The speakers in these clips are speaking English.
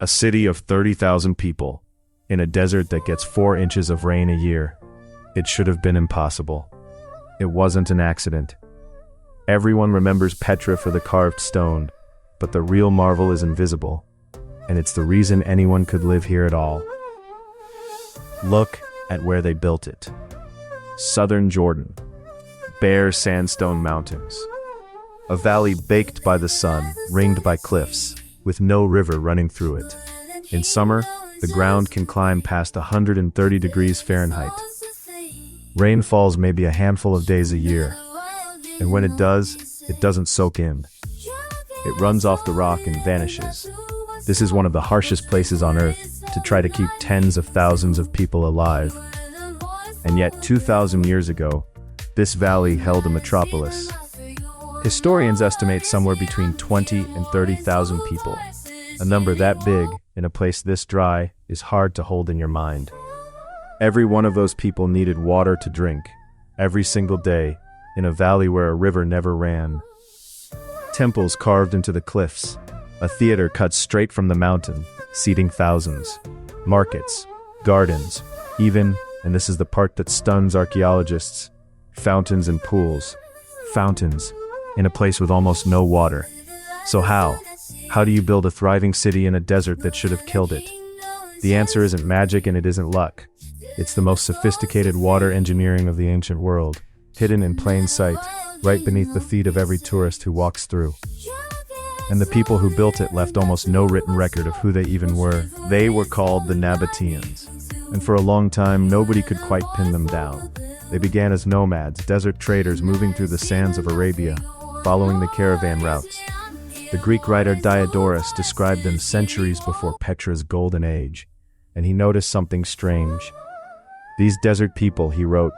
A city of 30,000 people, in a desert that gets 4 inches of rain a year. It should have been impossible. It wasn't an accident. Everyone remembers Petra for the carved stone, but the real marvel is invisible, and it's the reason anyone could live here at all. Look at where they built it. Southern Jordan. Bare sandstone mountains. A valley baked by the sun, ringed by cliffs, with no river running through it. In summer, the ground can climb past 130 degrees Fahrenheit. Rain falls maybe a handful of days a year, and when it does, it doesn't soak in. It runs off the rock and vanishes. This is one of the harshest places on Earth to try to keep tens of thousands of people alive. And yet, 2,000 years ago, this valley held a metropolis. Historians estimate somewhere between 20 and 30,000 people. A number that big, in a place this dry, is hard to hold in your mind. Every one of those people needed water to drink, every single day, in a valley where a river never ran. Temples carved into the cliffs, a theater cut straight from the mountain, seating thousands. Markets, gardens, even, and this is the part that stuns archaeologists, fountains and pools. Fountains, in a place with almost no water. So how? How do you build a thriving city in a desert that should have killed it? The answer isn't magic and it isn't luck. It's the most sophisticated water engineering of the ancient world, hidden in plain sight, right beneath the feet of every tourist who walks through. And the people who built it left almost no written record of who they even were. They were called the Nabataeans, and for a long time nobody could quite pin them down. They began as nomads, desert traders moving through the sands of Arabia, following the caravan routes. The Greek writer Diodorus described them centuries before Petra's golden age, and he noticed something strange. These desert people, he wrote,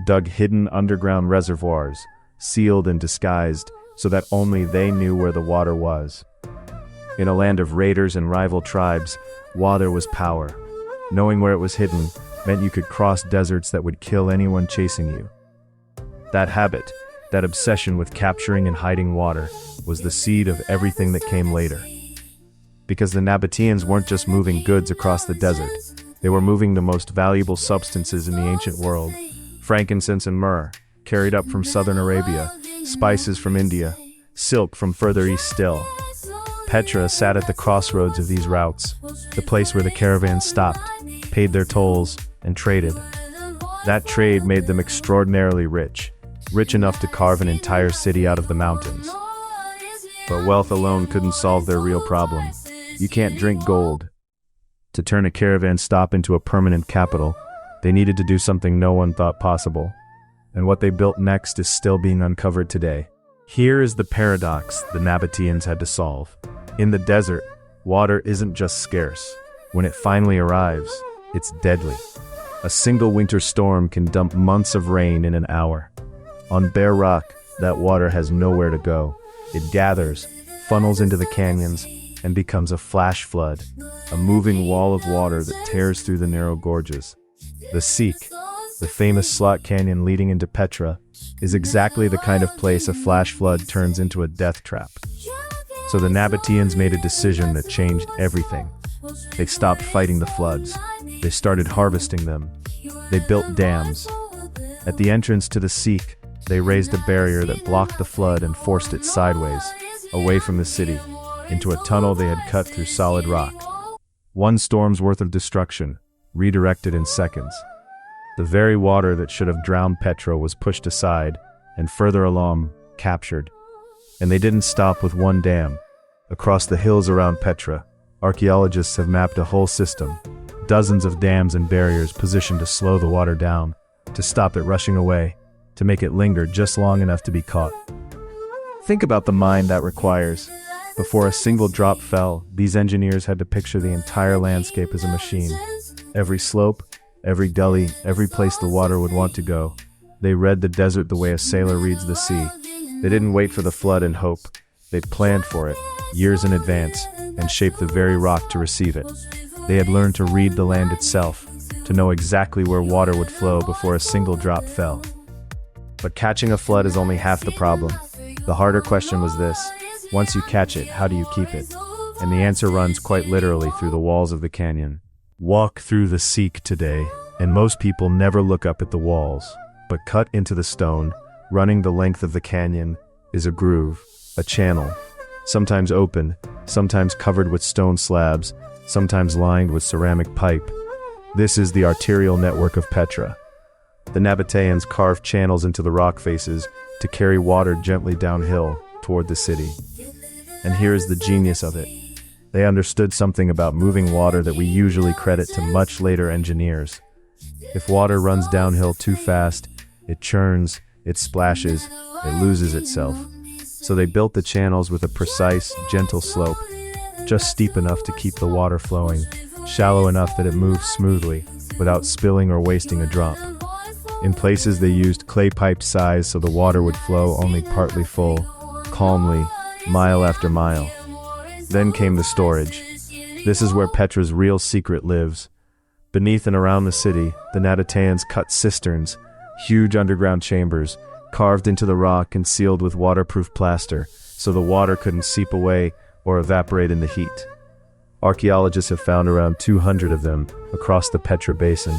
dug hidden underground reservoirs, sealed and disguised, so that only they knew where the water was. In a land of raiders and rival tribes, water was power. Knowing where it was hidden meant you could cross deserts that would kill anyone chasing you. That habit, that obsession with capturing and hiding water, was the seed of everything that came later. Because the Nabataeans weren't just moving goods across the desert, they were moving the most valuable substances in the ancient world: frankincense and myrrh, carried up from southern Arabia, spices from India, silk from further east still. Petra sat at the crossroads of these routes, the place where the caravans stopped, paid their tolls, and traded. That trade made them extraordinarily rich enough to carve an entire city out of the mountains. But wealth alone couldn't solve their real problem. You can't drink gold. To turn a caravan stop into a permanent capital, they needed to do something no one thought possible. And what they built next is still being uncovered today. Here is the paradox the Nabataeans had to solve. In the desert, water isn't just scarce. When it finally arrives, it's deadly. A single winter storm can dump months of rain in an hour. On bare rock, that water has nowhere to go. It gathers, funnels into the canyons, and becomes a flash flood, a moving wall of water that tears through the narrow gorges. The Seek, the famous slot canyon leading into Petra, is exactly the kind of place a flash flood turns into a death trap. So the Nabataeans made a decision that changed everything. They stopped fighting the floods. They started harvesting them. They built dams. At the entrance to the Seek, they raised a barrier that blocked the flood and forced it sideways, away from the city, into a tunnel they had cut through solid rock. One storm's worth of destruction, redirected in seconds. The very water that should have drowned Petra was pushed aside, and further along, captured. And they didn't stop with one dam. Across the hills around Petra, archaeologists have mapped a whole system, dozens of dams and barriers positioned to slow the water down, to stop it rushing away, to make it linger just long enough to be caught. Think about the mind that requires. Before a single drop fell, these engineers had to picture the entire landscape as a machine. Every slope, every gully, every place the water would want to go. They read the desert the way a sailor reads the sea. They didn't wait for the flood and hope. They planned for it, years in advance, and shaped the very rock to receive it. They had learned to read the land itself, to know exactly where water would flow before a single drop fell. But catching a flood is only half the problem. The harder question was this: once you catch it, how do you keep it? And the answer runs quite literally through the walls of the canyon. Walk through the Seek today, and most people never look up at the walls. But cut into the stone, running the length of the canyon, is a groove, a channel. Sometimes open, sometimes covered with stone slabs, sometimes lined with ceramic pipe. This is the arterial network of Petra. The Nabataeans carved channels into the rock faces to carry water gently downhill toward the city. And here is the genius of it. They understood something about moving water that we usually credit to much later engineers. If water runs downhill too fast, it churns, it splashes, it loses itself. So they built the channels with a precise, gentle slope, just steep enough to keep the water flowing, shallow enough that it moves smoothly, without spilling or wasting a drop. In places they used clay-piped size so the water would flow only partly full, calmly, mile after mile. Then came the storage. This is where Petra's real secret lives. Beneath and around the city, the Nabataeans cut cisterns, huge underground chambers, carved into the rock and sealed with waterproof plaster, so the water couldn't seep away or evaporate in the heat. Archaeologists have found around 200 of them across the Petra basin.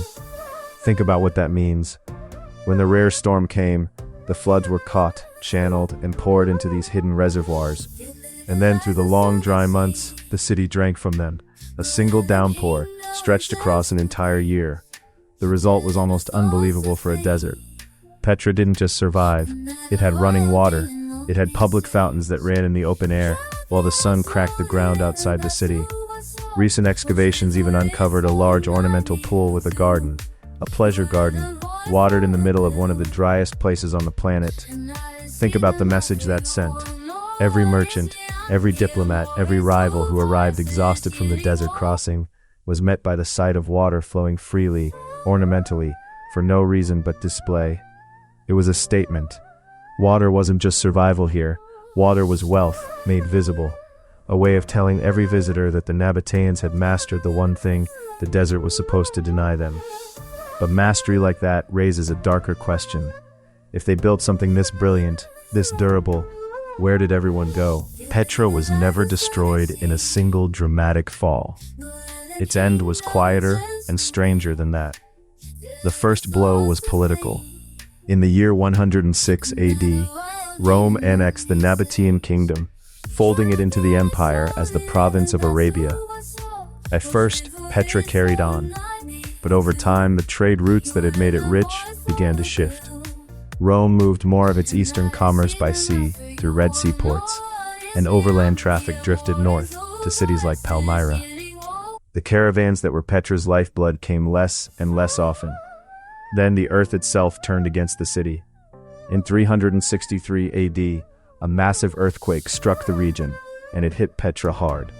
Think about what that means. When the rare storm came, the floods were caught, channeled, and poured into these hidden reservoirs. And then through the long, dry months, the city drank from them. A single downpour, stretched across an entire year. The result was almost unbelievable for a desert. Petra didn't just survive. It had running water. It had public fountains that ran in the open air, while the sun cracked the ground outside the city. Recent excavations even uncovered a large ornamental pool with a garden, a pleasure garden, watered in the middle of one of the driest places on the planet. Think about the message that sent. Every merchant, every diplomat, every rival who arrived exhausted from the desert crossing was met by the sight of water flowing freely, ornamentally, for no reason but display. It was a statement. Water wasn't just survival here. Water was wealth, made visible. A way of telling every visitor that the Nabataeans had mastered the one thing the desert was supposed to deny them. But mastery like that raises a darker question. If they built something this brilliant, this durable, where did everyone go? Petra was never destroyed in a single dramatic fall. Its end was quieter and stranger than that. The first blow was political. In the year 106 AD, Rome annexed the Nabataean kingdom, folding it into the empire as the province of Arabia. At first, Petra carried on, but over time the trade routes that had made it rich began to shift. Rome moved more of its eastern commerce by sea through Red Sea ports, and overland traffic drifted north to cities like Palmyra. The caravans that were Petra's lifeblood came less and less often. Then the earth itself turned against the city. In 363 AD, a massive earthquake struck the region, and it hit Petra hard.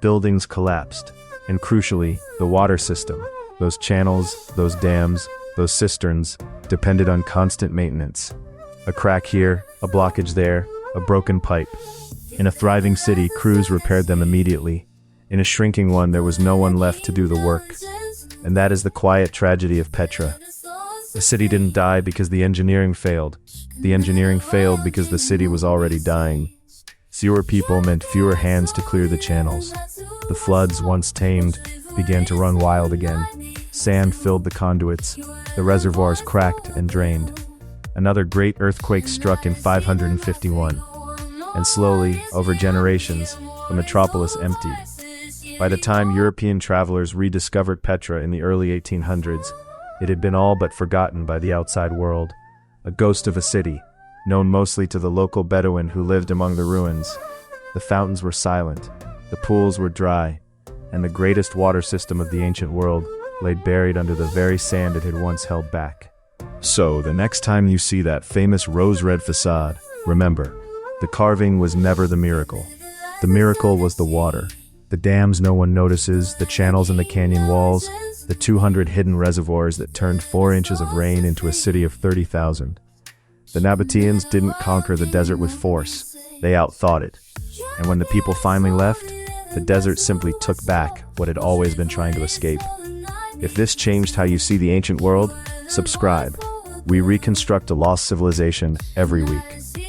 Buildings collapsed, and crucially, the water system, those channels, those dams, those cisterns, depended on constant maintenance. A crack here, a blockage there, a broken pipe. In a thriving city, crews repaired them immediately. In a shrinking one, there was no one left to do the work. And that is the quiet tragedy of Petra. The city didn't die because the engineering failed. The engineering failed because the city was already dying. Fewer people meant fewer hands to clear the channels. The floods, once tamed, began to run wild again. Sand filled the conduits. The reservoirs cracked and drained. Another great earthquake struck in 551. And slowly, over generations, the metropolis emptied. By the time European travelers rediscovered Petra in the early 1800s, it had been all but forgotten by the outside world. A ghost of a city, known mostly to the local Bedouin who lived among the ruins. The fountains were silent, the pools were dry, and the greatest water system of the ancient world lay buried under the very sand it had once held back. So, the next time you see that famous rose-red facade, remember, the carving was never the miracle. The miracle was the water. The dams no one notices, the channels in the canyon walls, the 200 hidden reservoirs that turned 4 inches of rain into a city of 30,000. The Nabataeans didn't conquer the desert with force, they outthought it. And when the people finally left, the desert simply took back what had always been trying to escape. If this changed how you see the ancient world, subscribe. We reconstruct a lost civilization every week.